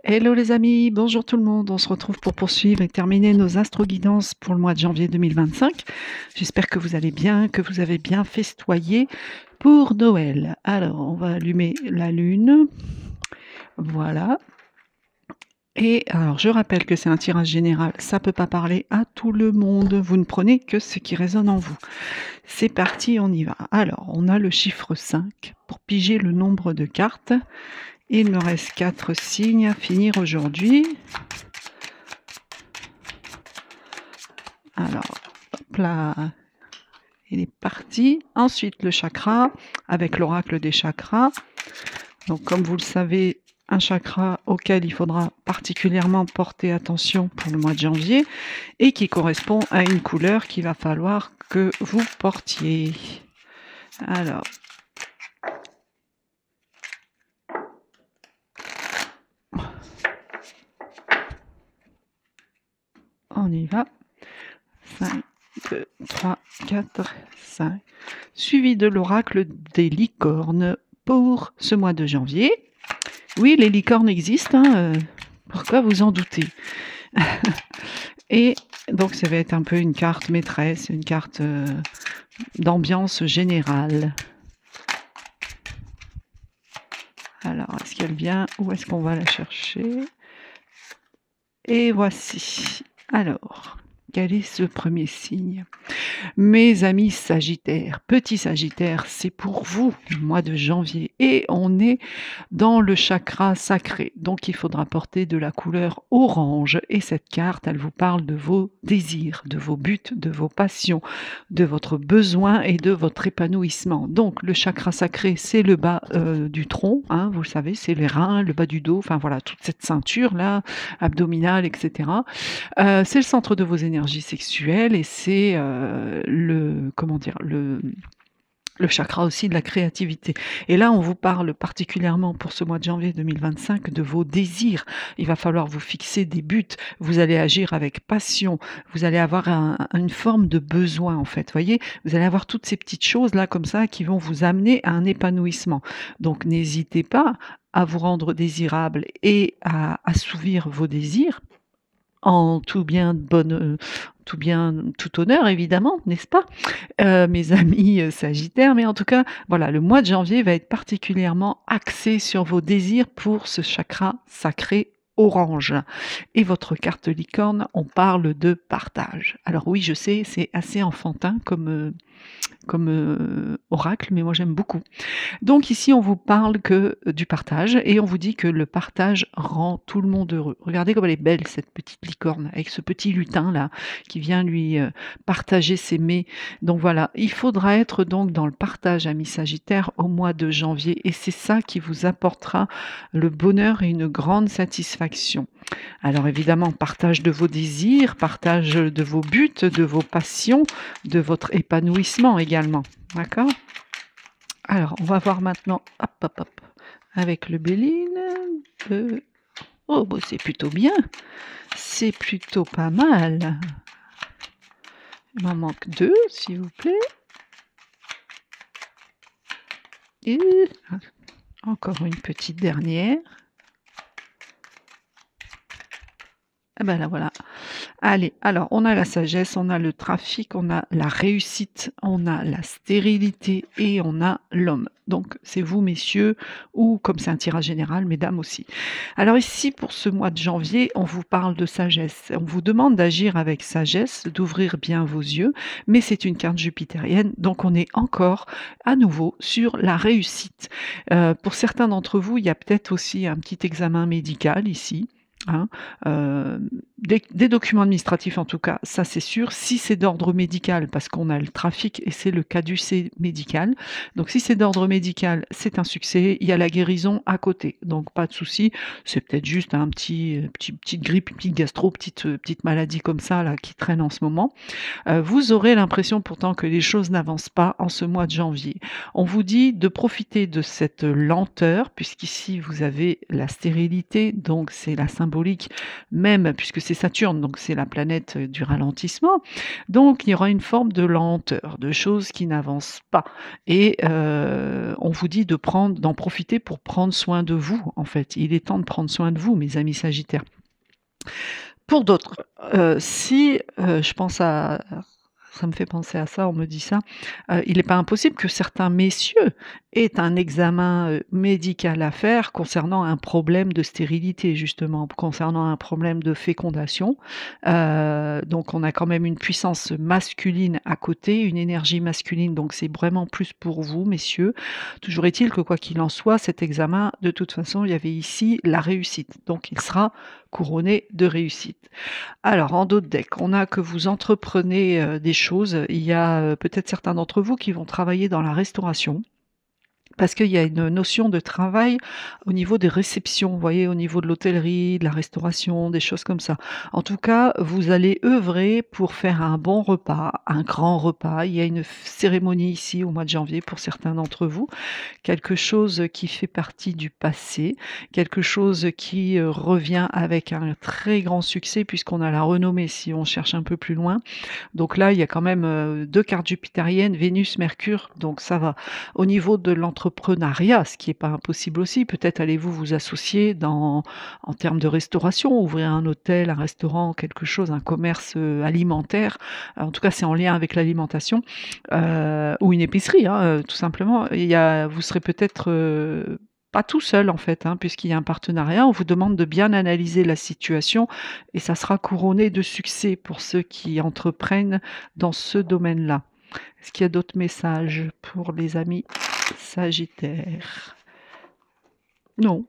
Hello les amis, bonjour tout le monde. On se retrouve pour poursuivre et terminer nos astro-guidances pour le mois de janvier 2025. J'espère que vous allez bien, que vous avez bien festoyé pour Noël. Alors, on va allumer la lune. Voilà. Et alors, je rappelle que c'est un tirage général, ça ne peut pas parler à tout le monde. Vous ne prenez que ce qui résonne en vous. C'est parti, on y va. Alors, on a le chiffre 5 pour piger le nombre de cartes. Il me reste 4 signes à finir aujourd'hui. Alors, hop là, il est parti. Ensuite, le chakra, avec l'oracle des chakras. Donc, comme vous le savez, un chakra auquel il faudra particulièrement porter attention pour le mois de janvier et qui correspond à une couleur qu'il va falloir que vous portiez. Alors, on y va. 5, 2, 3, 4, 5. Suivi de l'oracle des licornes pour ce mois de janvier. Oui, les licornes existent, hein, pourquoi vous en doutez? Et donc ça va être un peu une carte maîtresse, une carte d'ambiance générale. Alors, est-ce qu'elle vient? Où est-ce qu'on va la chercher? Et voici. Alors, quel est ce premier signe? Mes amis Sagittaires, petit Sagittaire, c'est pour vous, le mois de janvier. Et on est dans le chakra sacré. Donc, il faudra porter de la couleur orange. Et cette carte, elle vous parle de vos désirs, de vos buts, de vos passions, de votre besoin et de votre épanouissement. Donc, le chakra sacré, c'est le bas du tronc, hein, vous le savez, c'est les reins, le bas du dos, enfin voilà, toute cette ceinture-là, abdominale, etc. C'est le centre de vos énergies sexuelles et c'est le chakra aussi de la créativité. Et là, on vous parle particulièrement pour ce mois de janvier 2025 de vos désirs. Il va falloir vous fixer des buts. Vous allez agir avec passion. Vous allez avoir une forme de besoin, en fait. Voyez, vous allez avoir toutes ces petites choses là comme ça qui vont vous amener à un épanouissement. Donc, n'hésitez pas à vous rendre désirable et à assouvir vos désirs en tout bien, tout honneur évidemment, n'est-ce pas? Mes amis, sagittaires, mais en tout cas, voilà, le mois de janvier va être particulièrement axé sur vos désirs pour ce chakra sacré orange. Et votre carte licorne, on parle de partage. Alors oui, je sais, c'est assez enfantin comme, oracle, mais moi j'aime beaucoup. Donc ici, on vous parle que du partage et on vous dit que le partage rend tout le monde heureux. Regardez comme elle est belle, cette petite licorne, avec ce petit lutin là qui vient lui partager ses mets. Donc voilà, il faudra être donc dans le partage, amis Sagittaires, au mois de janvier et c'est ça qui vous apportera le bonheur et une grande satisfaction. Alors évidemment, partage de vos désirs, partage de vos buts, de vos passions, de votre épanouissement également. D'accord? Alors, on va voir maintenant, hop, hop, hop, avec le Béline. Oh, bah, c'est plutôt bien. C'est plutôt pas mal. Il m'en manque 2, s'il vous plaît. Et encore une petite dernière. Ah ben là, voilà. Allez, alors on a la sagesse, on a le trafic, on a la réussite, on a la stérilité et on a l'homme. Donc c'est vous messieurs, ou comme c'est un tirage général, mesdames aussi. Alors ici pour ce mois de janvier, on vous parle de sagesse. On vous demande d'agir avec sagesse, d'ouvrir bien vos yeux, mais c'est une carte jupitérienne, donc on est encore à nouveau sur la réussite. Pour certains d'entre vous, il y a peut-être aussi un petit examen médical ici. Hein, des documents administratifs en tout cas, ça c'est sûr. Si c'est d'ordre médical, parce qu'on a le trafic et c'est le caducée médical, donc si c'est d'ordre médical, c'est un succès, il y a la guérison à côté, donc pas de souci. C'est peut-être juste un petite grippe, petite gastro, petite maladie comme ça là qui traîne en ce moment. Vous aurez l'impression pourtant que les choses n'avancent pas en ce mois de janvier. On vous dit de profiter de cette lenteur, puisqu'ici vous avez la stérilité, donc c'est la symbolique symbolique, même puisque c'est Saturne, donc c'est la planète du ralentissement. Donc il y aura une forme de lenteur, de choses qui n'avancent pas. Et on vous dit d'en profiter pour prendre soin de vous, en fait. Il est temps de prendre soin de vous, mes amis Sagittaires. Pour d'autres, si, je pense à ça me fait penser à ça, on me dit ça, il n'est pas impossible que certains messieurs aient un examen, médical à faire concernant un problème de stérilité justement, concernant un problème de fécondation. Donc on a quand même une puissance masculine à côté, une énergie masculine, donc c'est vraiment plus pour vous messieurs. Toujours est-il que quoi qu'il en soit, cet examen, de toute façon, il y avait ici la réussite, donc il sera couronné de réussite. Alors en d'autres decks, on a que vous entreprenez, des choses. Il y a, peut-être certains d'entre vous qui vont travailler dans la restauration. Parce qu'il y a une notion de travail au niveau des réceptions, vous voyez, au niveau de l'hôtellerie, de la restauration, des choses comme ça. En tout cas, vous allez œuvrer pour faire un bon repas, un grand repas. Il y a une cérémonie ici au mois de janvier pour certains d'entre vous, quelque chose qui fait partie du passé, quelque chose qui revient avec un très grand succès puisqu'on a la renommée si on cherche un peu plus loin. Donc là, il y a quand même 2 cartes jupitériennes, Vénus, Mercure, donc ça va. Au niveau de l'entrepreneuriat, ce qui n'est pas impossible aussi, peut-être allez-vous vous associer en termes de restauration, ouvrir un hôtel, un restaurant, quelque chose, un commerce alimentaire. En tout cas, c'est en lien avec l'alimentation, ou une épicerie, hein, tout simplement. Vous serez peut-être pas tout seul en fait, hein, puisqu'il y a un partenariat. On vous demande de bien analyser la situation et ça sera couronné de succès pour ceux qui entreprennent dans ce domaine-là. Est-ce qu'il y a d'autres messages pour les amis Sagittaires? Non,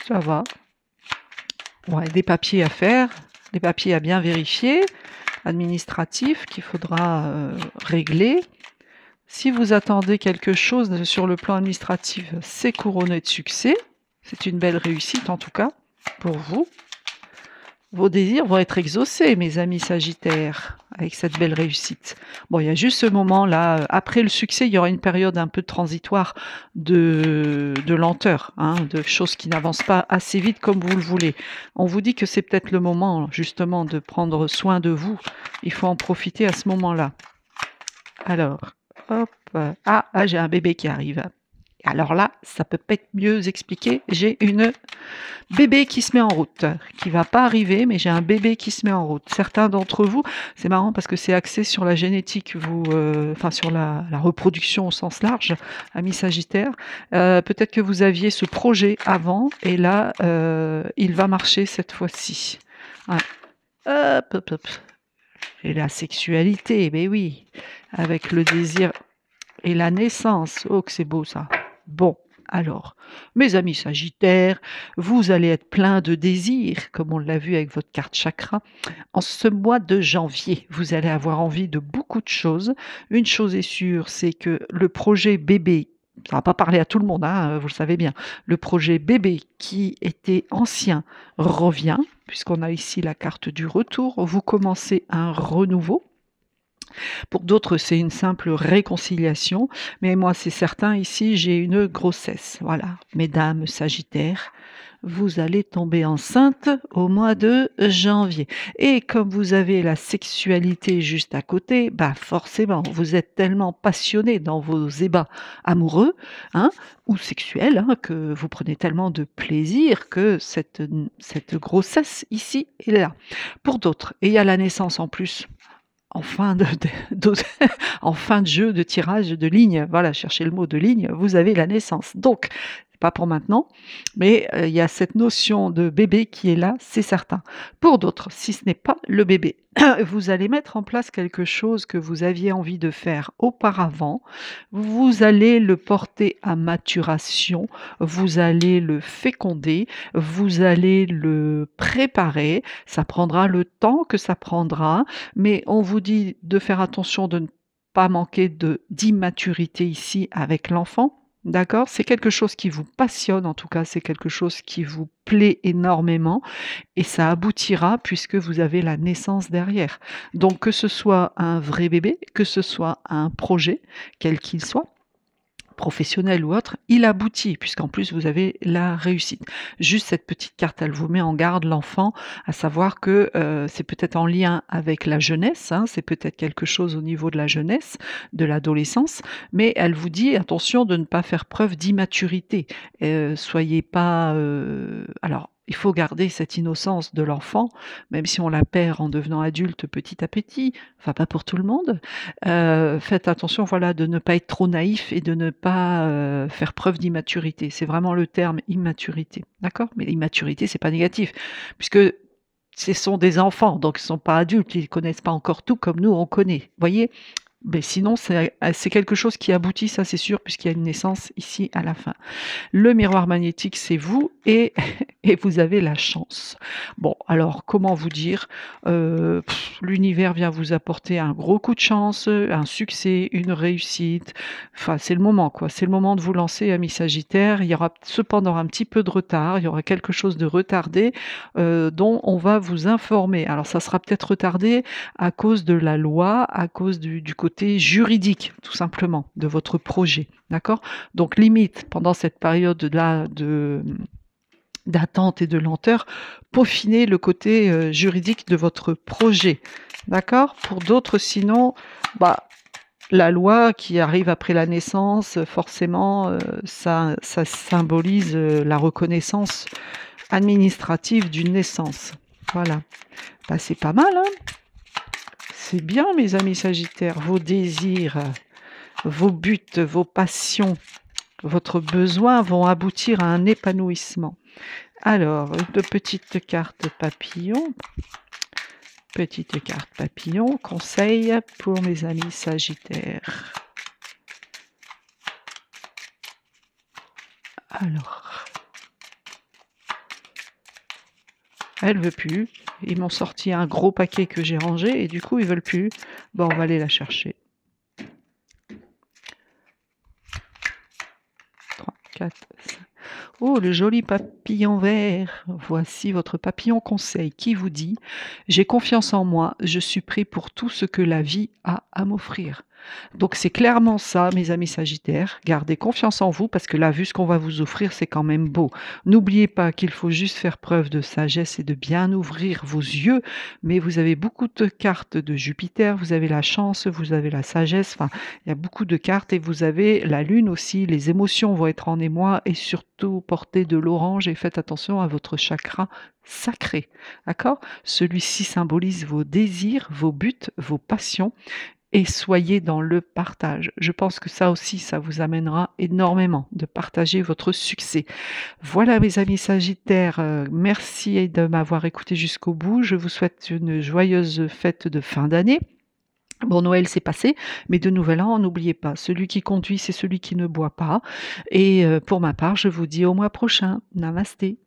ça va. Ouais, des papiers à faire, des papiers à bien vérifier, administratifs qu'il faudra régler. Si vous attendez quelque chose sur le plan administratif, c'est couronné de succès. C'est une belle réussite en tout cas pour vous. Vos désirs vont être exaucés, mes amis Sagittaires, avec cette belle réussite. Bon, il y a juste ce moment-là, après le succès, il y aura une période un peu transitoire de lenteur, hein, de choses qui n'avancent pas assez vite comme vous le voulez. On vous dit que c'est peut-être le moment, justement, de prendre soin de vous. Il faut en profiter à ce moment-là. Alors, hop, j'ai un bébé qui arrive. Alors là, ça peut pas être mieux expliqué. J'ai une bébé qui se met en route, qui va pas arriver, mais j'ai un bébé qui se met en route. Certains d'entre vous, c'est marrant parce que c'est axé sur la génétique, enfin sur la reproduction au sens large, amis Sagittaires. Peut-être que vous aviez ce projet avant, et là, il va marcher cette fois-ci. Ouais. Hop, hop, hop. Et la sexualité, mais oui, avec le désir et la naissance. Oh, que c'est beau ça. Bon, alors, mes amis Sagittaires, vous allez être plein de désirs, comme on l'a vu avec votre carte chakra. En ce mois de janvier, vous allez avoir envie de beaucoup de choses. Une chose est sûre, c'est que le projet bébé, ça va pas parler à tout le monde, hein, vous le savez bien, le projet bébé qui était ancien revient, puisqu'on a ici la carte du retour. Vous commencez un renouveau. Pour d'autres, c'est une simple réconciliation, mais moi, c'est certain, ici, j'ai une grossesse. Voilà, mesdames Sagittaires, vous allez tomber enceinte au mois de janvier. Et comme vous avez la sexualité juste à côté, bah forcément, vous êtes tellement passionné dans vos ébats amoureux, hein, ou sexuels, hein, que vous prenez tellement de plaisir que cette grossesse ici est là. Pour d'autres, et il y a la naissance en plus, en fin en fin de jeu de tirage de ligne, voilà, cherchez le mot de ligne, vous avez la naissance. Donc, pas pour maintenant, mais il y a cette notion de bébé qui est là, c'est certain. Pour d'autres, si ce n'est pas le bébé, vous allez mettre en place quelque chose que vous aviez envie de faire auparavant, vous allez le porter à maturation, vous allez le féconder, vous allez le préparer, ça prendra le temps que ça prendra, mais on vous dit de faire attention de ne pas manquer d'immaturité ici avec l'enfant. D'accord? C'est quelque chose qui vous passionne, en tout cas, c'est quelque chose qui vous plaît énormément et ça aboutira puisque vous avez la naissance derrière. Donc que ce soit un vrai bébé, que ce soit un projet, quel qu'il soit, professionnel ou autre, il aboutit, puisqu'en plus vous avez la réussite. Juste cette petite carte, elle vous met en garde l'enfant, à savoir que c'est peut-être en lien avec la jeunesse, hein, c'est peut-être quelque chose au niveau de la jeunesse, de l'adolescence, mais elle vous dit attention de ne pas faire preuve d'immaturité. Soyez pas, alors il faut garder cette innocence de l'enfant, même si on la perd en devenant adulte petit à petit, enfin pas pour tout le monde. Faites attention, voilà, de ne pas être trop naïf et de ne pas, faire preuve d'immaturité. C'est vraiment le terme immaturité, d'accord? Mais l'immaturité, c'est pas négatif, puisque ce sont des enfants, donc ils sont pas adultes, ils connaissent pas encore tout comme nous on connaît, voyez? Mais sinon c'est quelque chose qui aboutit, ça c'est sûr, puisqu'il y a une naissance ici à la fin. Le miroir magnétique, c'est vous et et vous avez la chance. Bon, alors comment vous dire? L'univers vient vous apporter un gros coup de chance, un succès, une réussite. Enfin, c'est le moment, quoi. C'est le moment de vous lancer, amis sagittaires. Il y aura cependant un petit peu de retard, il y aura quelque chose de retardé, dont on va vous informer. Alors ça sera peut-être retardé à cause de la loi, à cause du côté juridique, tout simplement, de votre projet, d'accord? Donc limite, pendant cette période-là d'attente et de lenteur, peaufinez le côté, juridique de votre projet, d'accord? Pour d'autres sinon, bah, la loi qui arrive après la naissance, forcément, ça symbolise, la reconnaissance administrative d'une naissance. Voilà. Bah, c'est pas mal, hein? C'est bien mes amis sagittaires, vos désirs, vos buts, vos passions, votre besoin vont aboutir à un épanouissement. Alors, une petite carte papillon. Petite carte papillon, conseil pour mes amis sagittaires. Alors, elle veut plus. Ils m'ont sorti un gros paquet que j'ai rangé et du coup ils veulent plus. Bon, on va aller la chercher. 3, 4, 5. Oh, le joli papillon vert. Voici votre papillon conseil qui vous dit: j'ai confiance en moi, je suis prêt pour tout ce que la vie a à m'offrir. Donc c'est clairement ça, mes amis sagittaires. Gardez confiance en vous parce que là, vu ce qu'on va vous offrir, c'est quand même beau. N'oubliez pas qu'il faut juste faire preuve de sagesse et de bien ouvrir vos yeux. Mais vous avez beaucoup de cartes de Jupiter, vous avez la chance, vous avez la sagesse. Enfin, il y a beaucoup de cartes et vous avez la lune aussi. Les émotions vont être en émoi et surtout portez de l'orange et faites attention à votre chakra sacré. D'accord? Celui-ci symbolise vos désirs, vos buts, vos passions et soyez dans le partage. Je pense que ça aussi, ça vous amènera énormément de partager votre succès. Voilà mes amis sagittaires, merci de m'avoir écouté jusqu'au bout. Je vous souhaite une joyeuse fête de fin d'année. Bon, Noël, c'est passé, mais de Nouvel An, n'oubliez pas, celui qui conduit, c'est celui qui ne boit pas. Et pour ma part, je vous dis au mois prochain. Namasté.